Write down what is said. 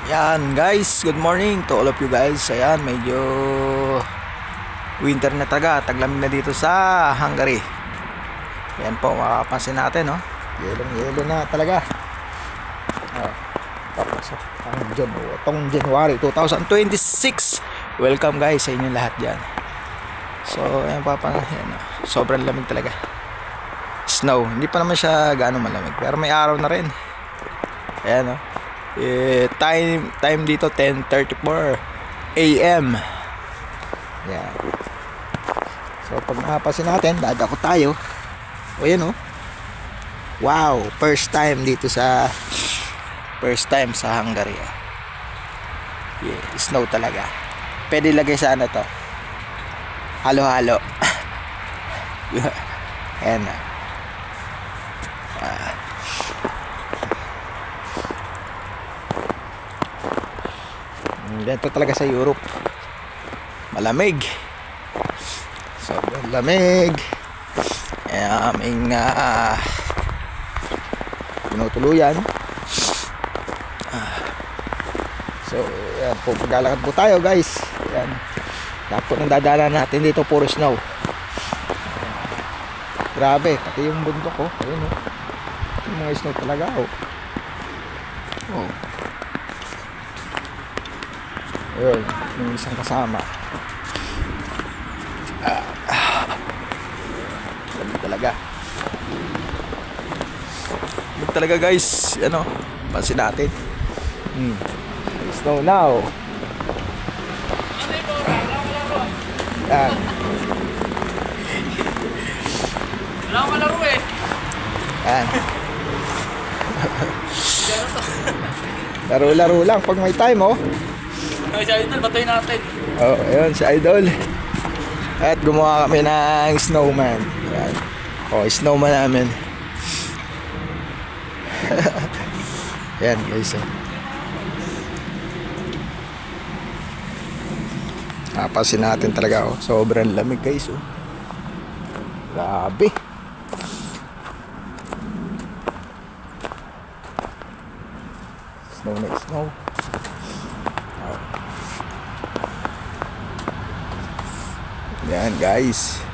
Yan guys, good morning to all of you guys. Ayan, medyo winter na talaga, taglamig na dito sa Hungary. Ayan po, makapansin natin, no? Yelo na talaga. Papasok ang January 2026. Welcome guys sa inyo lahat dyan. So, ayan ayan, sobrang lamig talaga. Snow, hindi pa naman siya gaano malamig, pero may araw na rin. Ayan, no? Time dito 10:34 AM. Yan. So pag napapansin natin, dadako tayo. O yan, oh. Wow, first time sa Hungary. Yeah, snow talaga. Pwede lagay sa ano to. Halo-halo. Ayan na. Dito talaga sa Europe malamig, sobrang lamig. Aming tinutuluyan. So yan po, paglalakad po tayo guys. Yan, lahat po ng dadaanan natin dito puro snow. Grabe, pati yung bundok ko, ayun, oh. Yung mga snow talaga, oh. Oh. Ayun, yung isang kasama. Lamig talaga. Lamig talaga guys. Ano, pansin natin. Snow now. Yan. Wala akong malaro eh. Yan. Laro-laro lang pag may time, oh. Ay, si Idol, batuhin natin. Oh, ayun, si Idol. At gumawa kami ng snowman. Yan. Oh, snowman namin. Yan, guys. Napasin natin talaga, oh. Sobrang lamig, guys, oh. Grabe. Snow na snow. Yan guys.